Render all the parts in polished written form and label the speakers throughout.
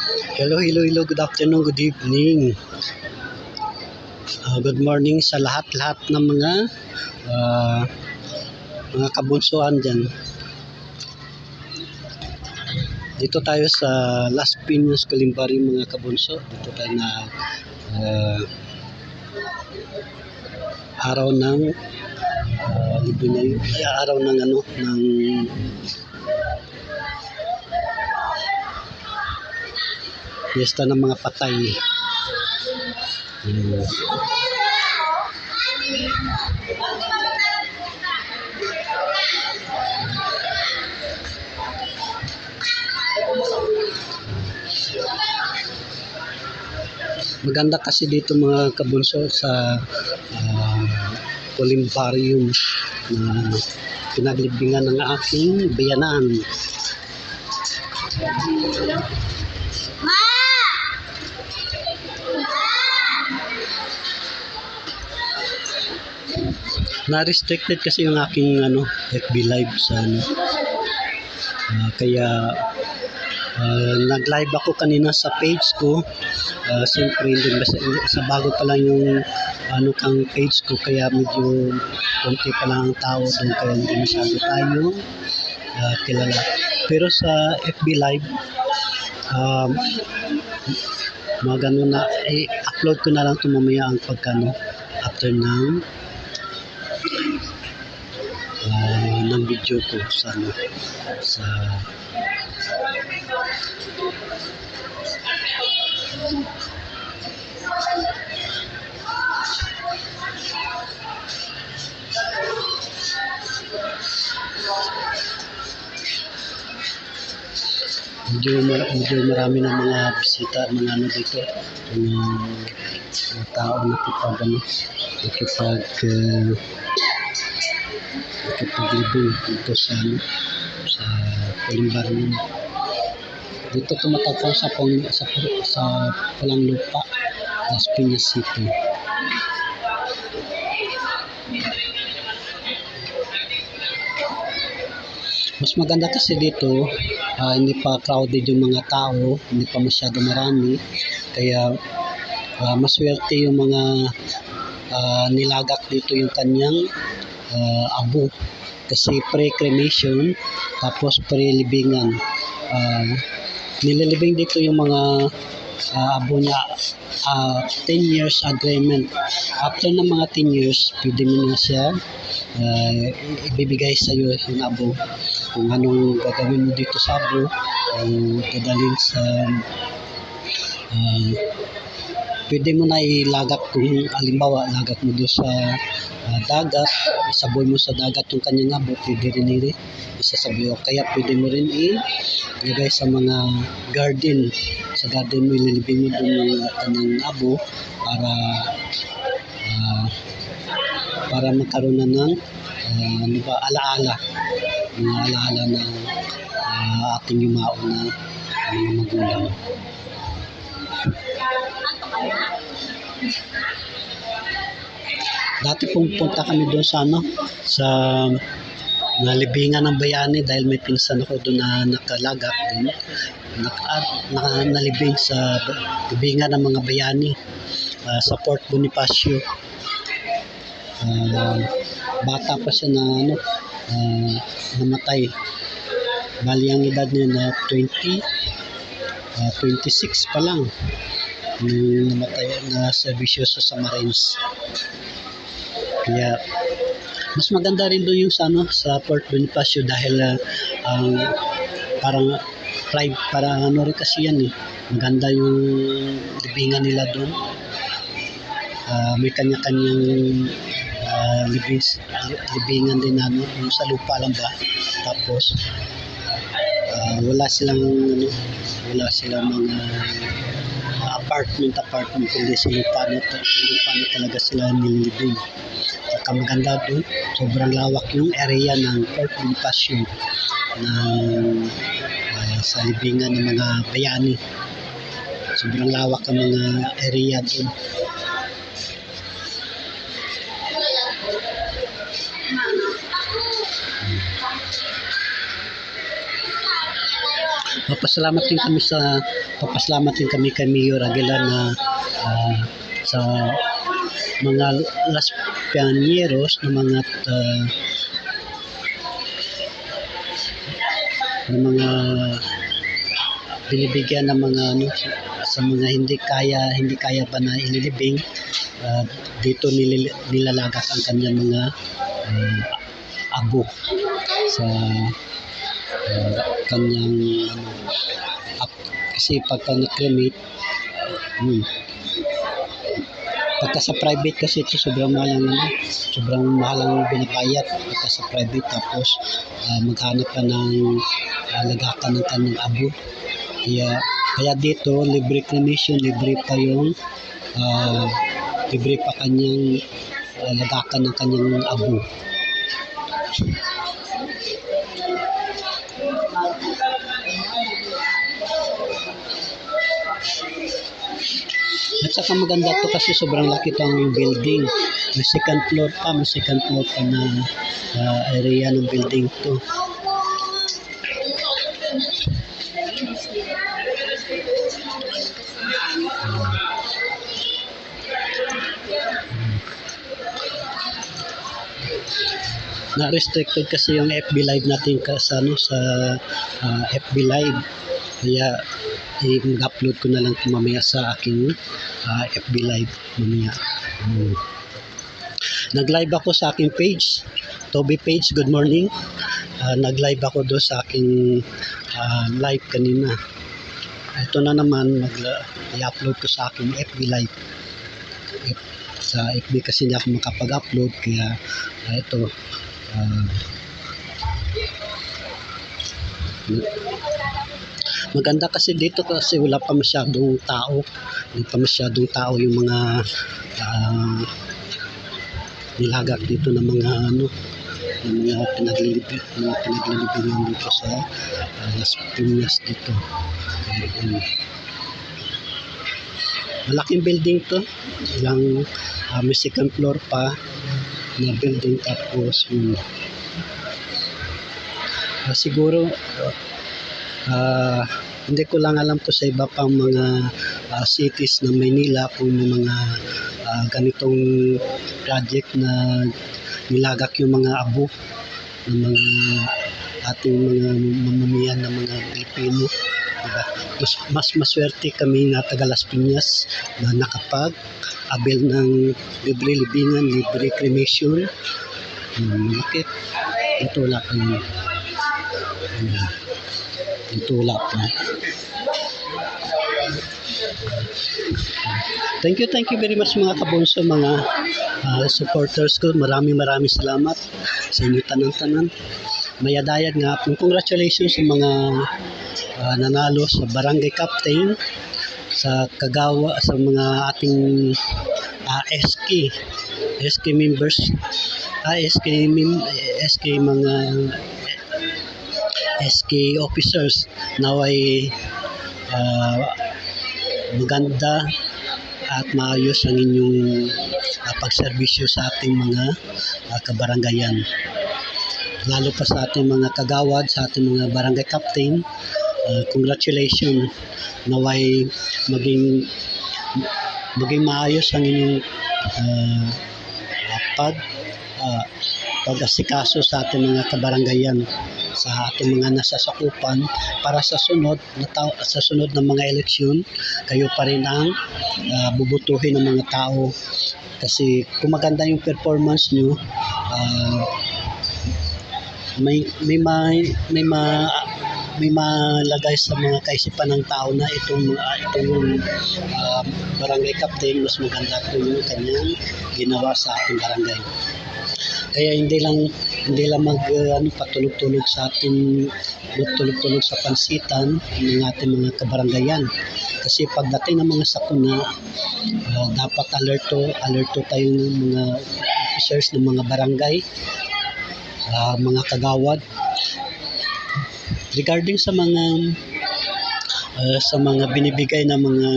Speaker 1: Hello, hello, hello. Good afternoon, good evening. Good morning sa lahat-lahat ng uh, mga kabunsuan dyan. Dito tayo sa Las Piñas, Kalimbari mga kabunso. Dito tayo na araw ng araw ng fiesta ng mga patay. Maganda kasi dito mga kabunso sa Columbarium na pinaglibingan ng aking biyanan. Na-restricted kasi yung aking FB live sa kaya nag-live ako kanina sa page ko. Siyempre hindi sa bago pa lang yung kang page ko, kaya medyo konti pa lang ang tao doon, kaya hindi masyado tayo kilala. Pero sa FB live mga ganun na i-upload ko na lang ito mamaya ang after ng video ko sa medyo marami ng mga bisita, mga dito, mga tao nakipaglibing dito sa Columbarium. Dito tumatagpo sa Pulang Lupa, Las Piñas City. Mas maganda kasi dito, hindi pa crowded yung mga tao, hindi pa masyado marami, kaya maswerte yung mga nilagak dito yung kanyang abo, kasi pre-cremation tapos pre-libingan. Nililibing dito yung mga abo niya, 10 years agreement. After ng mga 10 years, pwede mo na siya ibibigay sa iyo yung abo, kung anong gagawin mo dito sa abo, kung dadalhin sa pwede mo na ilagak. Kung halimbawa lagak mo doon sa dagat, isaboy mo sa dagat yung kanyang abo, pwede rin isasaboy. Kaya pwede mo rin ilagay sa mga garden. Sa garden mo ililibing mo doon yung kanyang abo para magkaroon na ng alaala, mga alaala ng ating yumao na mga magulang. Dati pumunta kami doon sa nalibingan ng bayani, dahil may pinsan ako doon na nakalagak din, nalibing sa libingan ng mga bayani sa Port Bonifacio. Bata pa siya na namatay. Bali ang edad niya na 26 pa lang nung namatay, na serbisyo sa Marines. Kaya mas maganda rin doon yung sa Port Bonifacio, dahil parang private, para rin kasi yan maganda yung libingan nila doon. May kanya-kanyang libingan din yung sa lupa lang ba. Tapos wala silang mga apartment, kundi sa lupa na talaga sila nililibing. Saka maganda doon, sobrang lawak yung area ng Port Bonifacio sa libingan ng mga bayani. Sobrang lawak ang mga area doon. papasalamat din kami kay Mayor Aguilar na sa mga Las Pianeros ng mga binibigyan ng mga sa mga hindi kaya pa na inilibing, dito nilalagak ang kanyang mga abo sa kanyang kasi pagka na-cremate, pagka sa private kasi ito sobrang mahal ang binabayad pagka sa private, tapos maghanap ka ng lagakan ng kanyang abo. Kaya dito libre cremation, libre pa kanyang lagakan ng kanyang abo. At saka maganda to kasi sobrang laki tong building. May second floor pa na area ng building to. Na-restricted kasi yung FB Live natin sa FB Live. Kaya mag-upload ko na lang mamaya sa aking FB Live mamaya. Nag-live ako sa aking page, Toby Page, good morning. Nag-live ako doon sa aking live kanina. Ito na naman, i-upload ko sa aking FB Live. Sa FB kasi hindi ako makapag-upload, kaya ito. Maganda kasi dito kasi wala pa masyadong tao. Hindi pa masyadong tao yung mga nilagak dito ng mga pinaglilibingan dito sa Las Piñas dito. Malaking building to. May second floor pa na building, tapos siguro hindi ko lang alam po sa iba pang mga cities ng Maynila kung may mga ganitong project na nilagak yung mga abo ng mga ating mga mamamayan ng mga Pilipino, diba? Mas maswerte kami na taga Las Piñas na nakapag-avail ng libre libingan, libre cremation. Bakit? Ito wala pa yun. Ito wala pa. Thank you very much mga kabunso, mga supporters ko. Maraming salamat sa inyo tanan-tanan. Mayadayad nga po. Congratulations sa mga nanalo sa barangay captain, sa kagawa, sa mga ating SK members, SK officers. Naway maganda at maayos ang inyong pagserbisyo sa ating mga kabarangayan, lalo pa sa ating mga kagawad, sa ating mga barangay captain. Congratulations. Naway maging maayos ang inyong pag-asikaso sa ating mga kabarangayan, sa ating mga nasasakupan, para sa sunod na mga eleksyon, kayo pa rin ang bubutuhin ng mga tao. Kasi kung maganda yung performance nyo, may malagay sa mga kaisipan ng tao na itong barangay captain, mas maganda po yung kanyang ginawa sa ating barangay. Kaya hindi lang patulog-tulog sa pansitan ng ating mga kabarangayan. Kasi pagdating ng mga sakuna, dapat alerto tayo ng mga officers ng mga barangay, mga kagawad, regarding sa mga binibigay na mga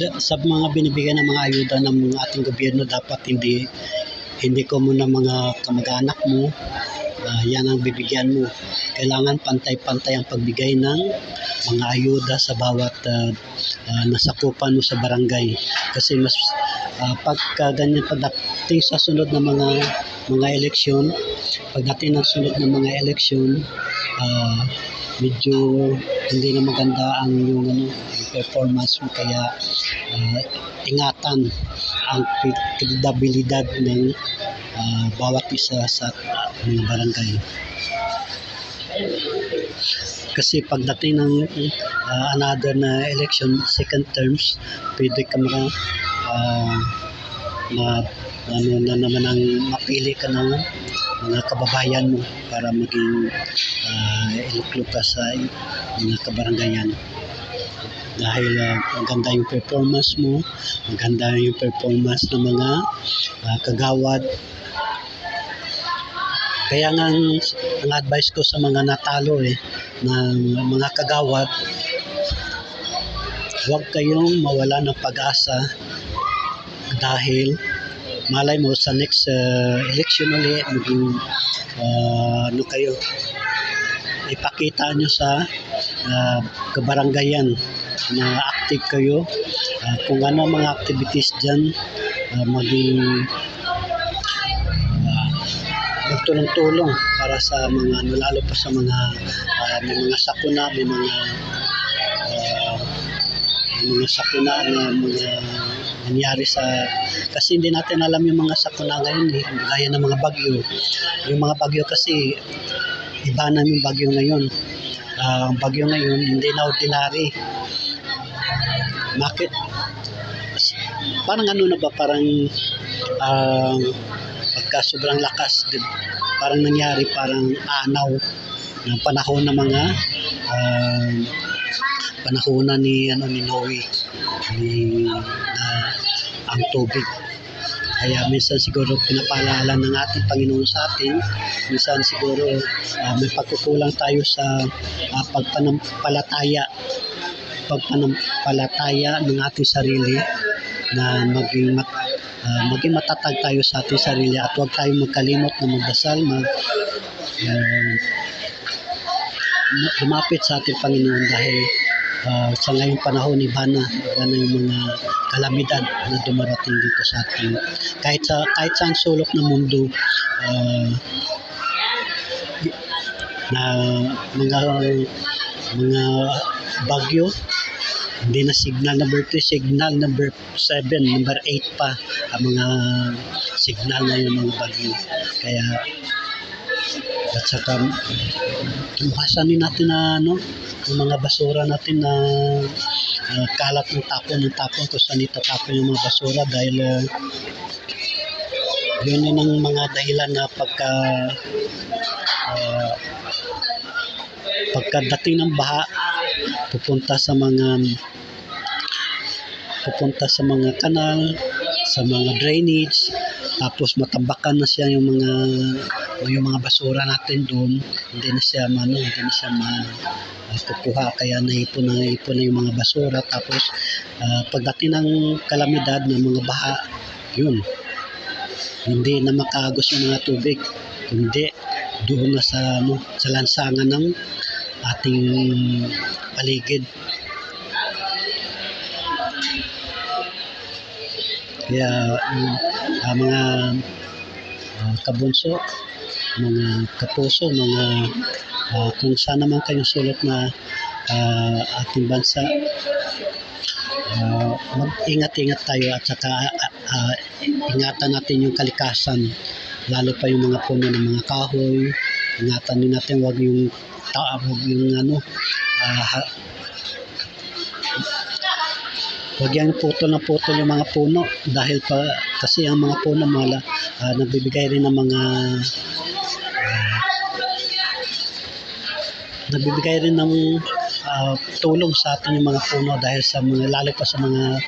Speaker 1: sa mga binibigay ng mga ayuda ng mga ating gobyerno. Dapat hindi hindi ko muna mga kamag-anak mo, yan ang bibigyan mo. Kailangan pantay-pantay ang pagbigay ng mga ayuda sa bawat nasakupan mo sa barangay. Kasi mas pagka ganyan, pagdating sa sunod na mga eleksyon, pagdating ng sunod na mga eleksyon, medyo hindi na maganda ang yung performance mo, kaya ingatan ang kredibilidad ng bawat isa sa mga barangay. Kasi pagdating ng another na election, second terms, pwede ka ano na naman ang mapili ka ng mga kababayan mo para maging iluklok ka sa mga kabarangayan. Dahil maganda yung performance mo, maganda yung performance ng mga kagawad. Kaya nga ang advice ko sa mga natalo ng mga kagawad, huwag kayong mawala ng pag-asa dahil malay mo sa next election ulit, maging ano kayo, ipakita nyo sa kabarangayan na active kayo, kung ano mga activities dyan, maging magtulong-tulong para sa mga lalo pa sa mga may mga sakuna, may mga sakuna na mga nangyari kasi hindi natin alam yung mga sakuna ngayon gaya ng mga bagyo. Yung mga bagyo kasi iba na yung bagyo ngayon. Ang bagyo ngayon hindi na ordinary. Bakit? Parang ano na ba, parang pagka sobrang lakas, parang nangyari, parang anaw ng panahon ng mga panahon ni Noe, ang tubig. Kaya minsan siguro pinapaalala ng ating Panginoon sa atin, minsan siguro may pagkukulang tayo sa pagpanampalataya ng ating sarili, na maging matatag tayo sa ating sarili, at huwag tayong magkalimot na magdasal, lumapit sa ating Panginoon, dahil sa ngayong panahon iba na yung mga kalamidad na dumarating dito sa ating kahit saan sulok ng mundo, na mga bagyo. Hindi na signal number 3, signal number 7, number 8 pa ang mga signal na yung mga bagyo. Kaya at saka iwasan din natin na yung mga basura natin na kalat ng tapon kung saan itatapon yung mga basura, dahil yun ang mga dahilan na pagkadating ng baha, pupunta sa mga kanal, sa mga drainage, tapos matambakan na siya yung mga basura natin doon, hindi na siya kukuha, kaya naipon na yung mga basura. Tapos pagdating ng kalamidad ng mga baha, yun, hindi na makaagos yung mga tubig, kundi doon na sa lansangan ng ating paligid. Kaya mga kabunso, mga kapuso, kung saan naman kayong sulok na ating bansa, mag-ingat-ingat tayo, at saka ingatan natin yung kalikasan, lalo pa yung mga puno ng mga kahoy. Ingatan din natin, wag yung huwag yan putol yung mga puno, dahil kasi ang mga puno nagbibigay rin ng tulong sa atin yung mga puno, dahil sa lalo pa sa mga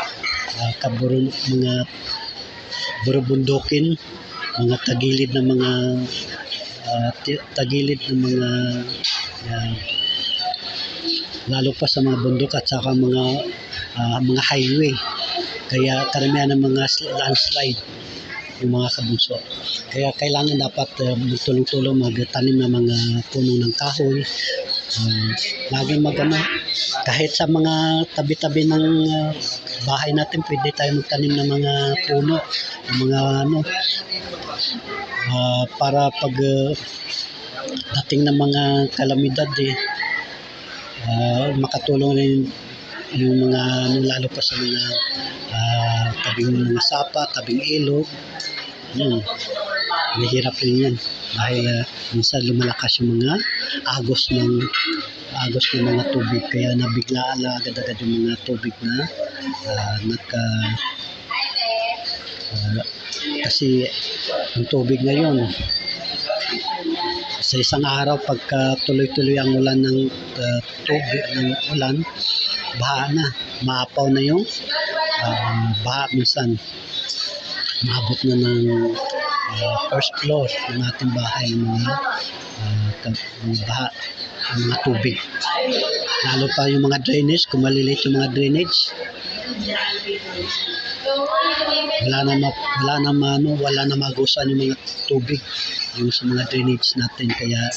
Speaker 1: burubundukin, mga tagilid ng mga lalo pa sa mga bundok at saka mga highway. Kaya karamihan ng mga landslide, yung mga kabunso. Kaya kailangan dapat tulong-tulong magtanim ng mga puno ng kahoy. Lagi magano, kahit sa mga tabi-tabi ng bahay natin, pwede tayo magtanim ng mga puno, ng mga ano, para pag dating ng mga kalamidad makatulong rin yung mga ano, lalo pa sa mga tabing mga sapa, tabing ilog. Mahirap rin yan dahil minsan lumalakas yung mga agos ng mga tubig, kaya nabiglaan na agad-agad yung mga tubig na kasi yung tubig ngayon sa isang araw, pagka tuloy-tuloy ang ulan ng tubig ng ulan, baha na, maapaw na yung baha. Minsan maabot na ng first floor ng ating bahay ng mga baha, ang mga tubig. Lalo pa yung mga drainage, kung maliliit yung mga drainage, wala na magusan yung mga tubig yung sa mga drainage natin. Kaya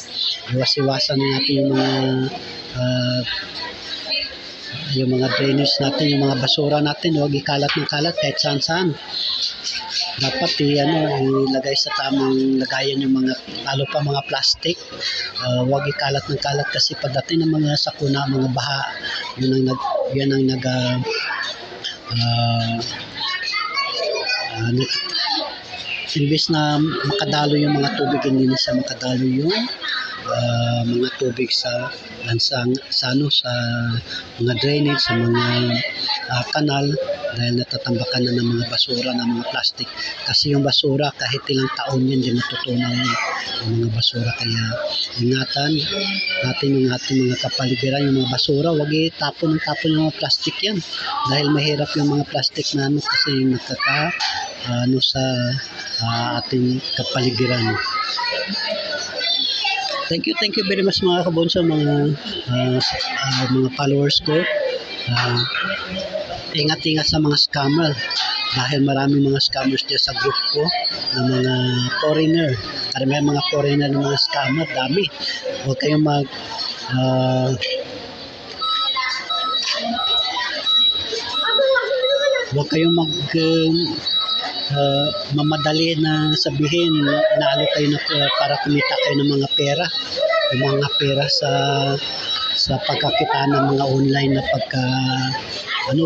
Speaker 1: iwas-iwasan natin yung mga drainage natin, yung mga basura natin, huwag ikalat ng kalat kahit saan-saan. Dapat ilagay sa tamang lagayan yung mga, lalo pa mga plastic. Huwag ikalat ng kalat kasi pagdating ng mga sakuna, mga baha, yan ang imbes na makadalo yung mga tubig, hindi na siya makadalo yung mga tubig sa lansang, sa mga drainage, sa mga kanal, dahil natatambakan na ng mga basura, ng mga plastic. Kasi yung basura, kahit ilang taon yan, hindi matutunaw yung mga basura. Kaya ingatan natin yung ating mga kapaligiran, yung mga basura, huwag itapon yung mga plastic yan. Dahil mahirap yung mga plastic na kasi sa ating kapaligiran. Thank you very much mga kabunso, mga followers ko. Ingat-ingat sa mga scammer dahil maraming mga scammers dyan sa group ko ng mga foreigner. Karamihan mga foreigner ng mga scammer, dami. Huwag kayong mamadali na sabihin inaalok kayo para kumita kayo ng mga pera, yung mga pera sa pagkakita ng mga online na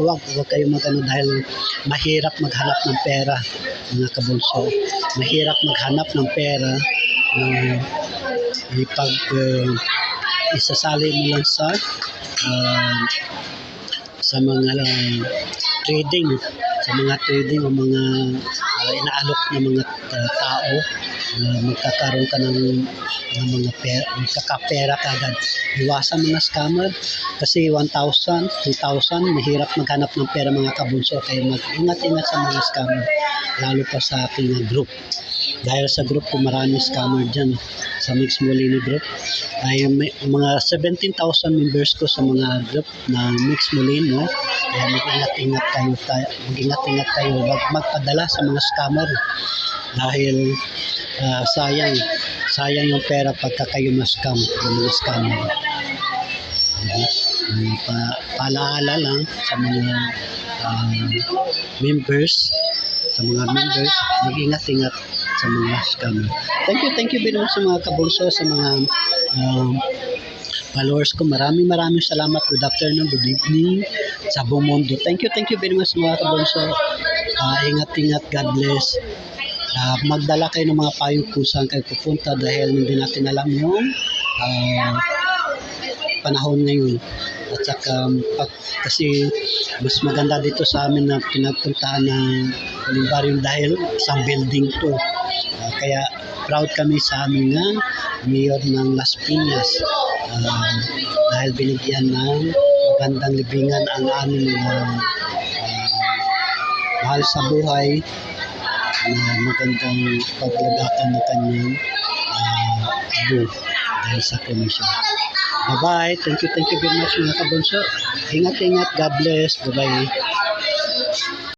Speaker 1: wag kayo dahil mahirap maghanap ng pera mga kabunso. Mahirap maghanap ng pera pag isasali mo lang sa mga trading o mga inaalok ng mga tao, magkakaroon ka ng mga magkakapera kagad. Iwasan mga scammer kasi 1,000, 2,000, mahirap maghanap ng pera mga kabunso. Kaya mag-ingat-ingat sa mga scammer, lalo pa sa ating group. Dahil sa group ko maraming scammer dyan. Sa Mix Molino group ay may mga 17,000 members ko sa mga group na Mix Molino. Kaya mag-ingat-ingat kayo, huwag magpadala sa mga scammer dahil sayang yung pera pagka kayo ma-scam ng mga scammer. Paalaala lang sa mga members, mag-ingat-ingat sa mga scammer. Thank you very much sa mga kabunso, sa mga followers ko. Maraming salamat. Good afternoon, good evening sa buong mundo. Thank you very much mga kabunso. Ingat-ingat, God bless. Magdala kayo ng mga payong kung saan kayo pupunta dahil hindi natin alam yung panahon ngayon. At saka kasi mas maganda dito sa amin na pinagpuntahan ng Olimbarium dahil isang building to. Kaya proud kami sa amin na mayor ng Las Piñas dahil binigyan ng magandang libingan ang aming mga mahal sa buhay na magandang paglagakan ng kanyang abo dahil sa komisyon. Bye-bye. Thank you very much mga kabunso. Ingat-ingat. God bless. Bye-bye.